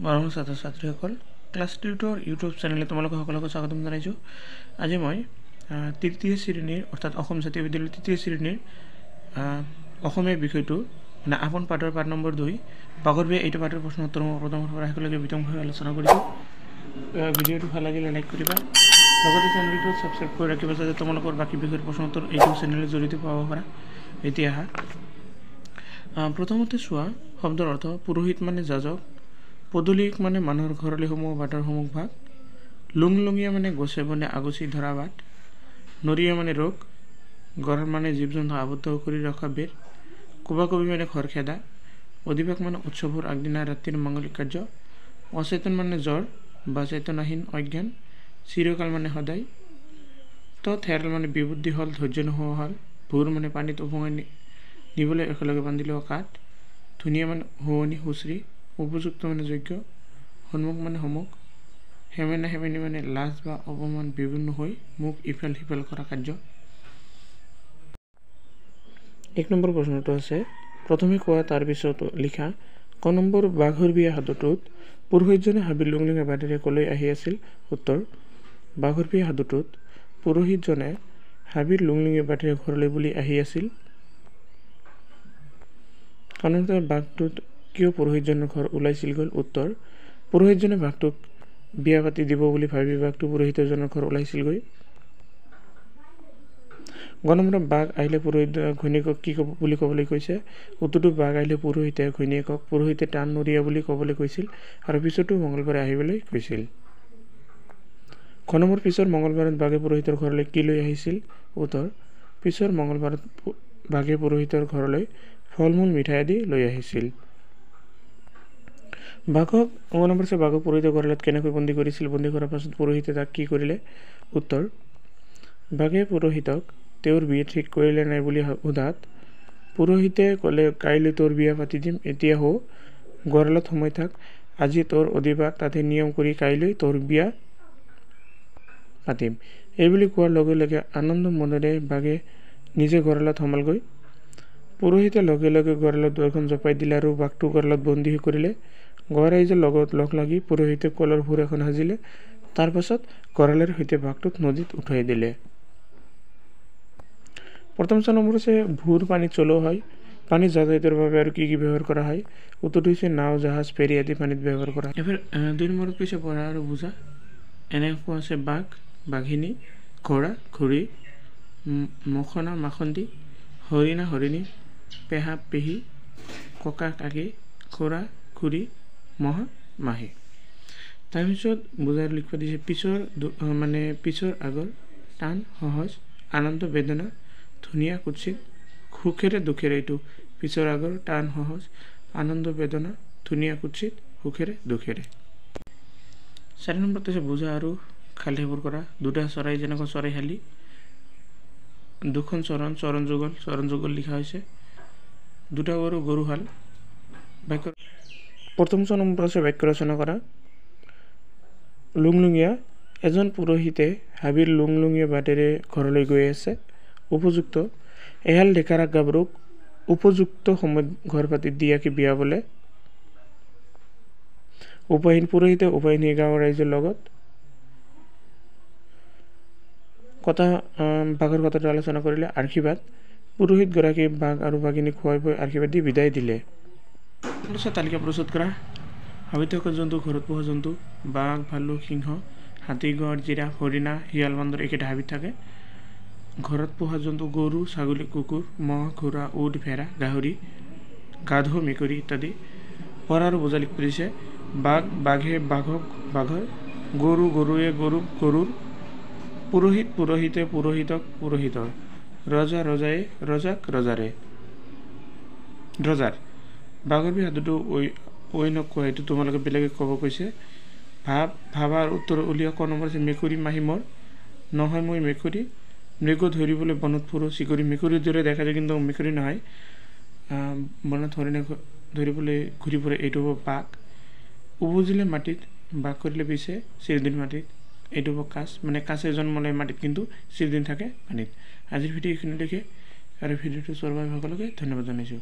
মৰমৰ ছাত্ৰ ছাত্ৰীসকল, ক্লাছ টিউটৰ ইউটিউব চেনেলে তোমালোকক সকলোকে স্বাগতম জনাইছোঁ। আজি মই তৃতীয় শ্ৰেণীৰ অৰ্থাৎ অসম জাতীয় বিদ্যালয়ৰ তৃতীয় শ্ৰেণীৰ অসমীয়া বিষয়টো মানে আপোন পাঠৰ পাঠ নম্বৰ 2 বাঘৰ বিয়া এইটো পাঠৰ প্ৰশ্ন উত্তৰ মই প্ৰথমৰ পৰা একেলগে বিতংভাৱে আলোচনা কৰিছোঁ। ভিডিঅ'টো ভাল লাগিলে লাইক কৰিবা, লগতে চেনেলটো ছাবস্ক্ৰাইব কৰি ৰাখিবা যাতে তোমালোকৰ বাকী বিষয়ৰ প্ৰশ্ন উত্তৰ এইটো চেনেলৰ জৰিয়তে পাব পাৰা। এতিয়া আহা, প্ৰথমতে চোৱা শব্দৰ অৰ্থ। পুৰোহিত মানে যাজক, পদূলিক মানে মানুহৰ ঘৰলৈ সমূহ বাটৰ সমূহ ভাগ, লুংলুঙীয়া মানে গছে বনে আগচি ধৰা বাট, নৰিয়া মানে ৰোগ, গড় মানে জীৱ জন্তু আবদ্ধ কৰি ৰখা বেৰ, কোবাকবি মানে খৰখেদা, অধিবাস মানে উৎসৱৰ আগদিনা ৰাতিৰ মাংগলিক কাৰ্য, অচেতন মানে জ্বৰ বা চেতনাহীন অজ্ঞান, চিৰকাল মানে সদায়, থেৰাল মানে বিবুদ্ধি হ'ল ধৈৰ্য নোহোৱা হ'ল, ভোৰ মানে পানীত উপঙাই নিবলৈ একেলগে বান্ধি লোৱা কাঠ, ধুনীয়া মানে শুৱনি সুশ্ৰী, উপযুক্ত মানে যোগ্য, সন্মুখ মানে সন্মুখ, হেমেনা হেমেনি মানে লাজ বা অপমান বিভিন্ন হৈ মুখ ইফাল সিফাল কৰা কাৰ্য। 1 নম্বৰ প্ৰশ্নটো আছে, প্ৰথমে কোৱা তাৰপিছত লিখা। ক নম্বৰ, বাঘৰ বিয়া সাধুটোত পুৰোহিতজনে হাবিৰ লুংলুঙীয়া বাটেৰে কলৈ আহি আছিল? উত্তৰ, বাঘৰ বিয়া সাধুটোত পুৰোহিতজনে হাবিৰ লুংলুঙীয়া বাটেৰে ঘৰলৈ বুলি আহি আছিল। সাধাৰণতে বাঘটোত কিয় পুৰোহিতজনৰ ঘৰ ওলাইছিল গ'ল? উত্তৰ, পুৰোহিতজনে বাঘটোক বিয়া পাতি দিব বুলি ভাবি বাঘটো পুৰোহিতজনৰ ঘৰ ওলাইছিলগৈ। গ নম্বৰ, বাঘ আহিলে পুৰোহিত ঘৈণীয়েকক কি বুলি ক'বলৈ কৈছে? উত্তৰটো, বাঘ আহিলে পুৰোহিতে ঘৈণীয়েকক পুৰোহিতে টান নৰিয়া বুলি ক'বলৈ কৈছিল আৰু পিছতো মঙলবাৰে আহিবলৈ কৈছিল। খ নম্বৰ, পিছৰ মঙলবাৰত বাঘে পুৰোহিতৰ ঘৰলৈ কি লৈ আহিছিল? উত্তৰ, পিছৰ মঙলবাৰত বাঘে পুৰোহিতৰ ঘৰলৈ ফল মূল মিঠাই আদি লৈ আহিছিল। বাঘক বাঘক পুৰোহিতৰ গঁড়ালত কেনেকৈ বন্দী কৰিছিল? বন্দী কৰাৰ পাছত পুৰোহিতে তাক কি কৰিলে? উত্তৰ, বাঘে পুৰোহিতক তেওঁৰ বিয়া ঠিক কৰিলে নাই বুলি সোধাত পুৰোহিতে ক'লে, কাইলৈ তোৰ বিয়া পাতি দিম, এতিয়া হো গঁড়ালত সোমাই থাক, আজি তোৰ অধিবাস, তাতে নিয়ম কৰি কাইলৈ তোৰ বিয়া পাতিম। এইবুলি কোৱাৰ লগে লগে আনন্দ মনেৰে বাঘে নিজে গঁড়ালত সোমালগৈ। পুৰোহিতে লগে লগে গঁড়ালত দুৱাৰখন জপাই দিলে আৰু বাঘটো গঁড়ালত বন্দী কৰিলে। গঁড় ৰাইজৰ লগত লগ লাগি পুৰোহিতে কলৰ ভূৰ এখন সাজিলে, তাৰ পাছত গঁড়ালৰ সৈতে বাঘটোক নদীত উঠাই দিলে। প্ৰথম নম্বৰ হৈছে, ভূৰ পানীত চলোৱা হয়। পানীত যাতায়াতৰ বাবে আৰু কি কি ব্যৱহাৰ কৰা হয়? উত্তৰটো হৈছে নাও, জাহাজ, ফেৰী আদি পানীত ব্যৱহাৰ কৰা হয়। এবাৰ 2 নম্বৰত কৈছে পঢ়া আৰু বুজা। এনেকুৱা আছে বাঘ, বাঘিনী, ঘোঁৰা, ঘোঁৰী, মখনা, মাখন্দি, হৰিণা, হৰিণী, পেহা, পেহী, ককা, কাকি, খুৰা, খুৰী, মহা, মাহী। তাৰপিছত বুজাই লিখিব দিছে, পিছৰ আগৰ, টান সহজ, আনন্দ বেদনা, ধুনীয়া কুৎসিত, সুখেৰে দুখেৰে। এইটো পিছৰ আগৰ, টান সহজ, আনন্দ বেদনা, ধুনীয়া কুৎসিত, সুখেৰে দুখেৰে। 4 নম্বৰত হৈছে বুজা আৰু খাল কৰা। দুটা চৰাই যেনেকৈ চৰাইশালী, দুখন চৰণ যুগল লিখা হৈছে। দুটা গৰু গৰুহাল। বাক্য প্ৰথম নম্বৰ আছে বাক্য ৰচনা কৰা। লুংলুঙীয়া, এজন পুৰোহিতে হাবিৰ লুংলুঙীয়া বাটেৰে ঘৰলৈ গৈ আছে। উপযুক্ত, এহাল ডেকাৰা গাভৰুক উপযুক্ত সময়ত ঘৰ পাতি দিয়াকে বিয়া বোলে। উপায়হীন, পুৰোহিতে উপায়হীন গাঁৱৰ ৰাইজৰ লগত বাঘৰ কথাটো আলোচনা কৰিলে। আশীৰ্বাদ, পুৰোহিত গৰাকী বাঘ আৰু বাঘিনীক খুৱাই বৈ আশীৰ্বাদ দি বিদায় দিলে। তালিকা প্ৰস্তুত কৰা। হাবিত থকা জন্তু, ঘৰত পোহা জন্তু, বাঘ, ভালুক, সিংহ, হাতী, গড়, জিৰাফ, হৰিণা, শিয়াল, বান্দৰ এইকেইটা হাবিত থাকে। ঘৰত পোহা জন্তু গৰু, ছাগলী, কুকুৰ, মহ, ঘোঁৰা, উট, ভেড়া, গাহৰি, গাধ, মেকুৰী ইত্যাদি। পঢ়া আৰু বুজা লিখিব দিছে। বাঘ, বাঘে বাঘক বাঘৰ, গৰু, গৰুৱে গৰুক গৰুৰ, পুৰোহিত, পুৰোহিতে পুৰোহিতক পুৰোহিতৰ, ৰজা, ৰজায়ে ৰজাক ৰজাৰে। বাঘৰ বিয়া সাধুটো নকোৱা, এইটো তোমালোকে বেলেগে ক'ব কৈছে। ভাবা আৰু উত্তৰ উলিওৱা। ক নম্বৰ আছে, মেকুৰী মাহী মোৰ, নহয় মই মেকুৰী, মৃগ ধৰিবলৈ বনত ফুৰো, চিকুৰী। মেকুৰীৰ দৰে দেখা যায় কিন্তু মেকুৰী নহয়, বনত হৰিণে ধৰিবলৈ ঘূৰি ফুৰে, এইটো হ'ব বাঘ। উপজিলে মাটিত, বাস কৰিলে পিছে চিৰদিন মাটিত, এইটো হ'ব কাছ, মানে কাছে জন্ম লয় মাটিত কিন্তু চিৰদিন থাকে পানীত। আজিৰ ভিডিঅ' এইখিনিলৈকে আৰু ভিডিঅ'টো চোৱাৰ বাবে সকলোকে ধন্যবাদ জনাইছোঁ।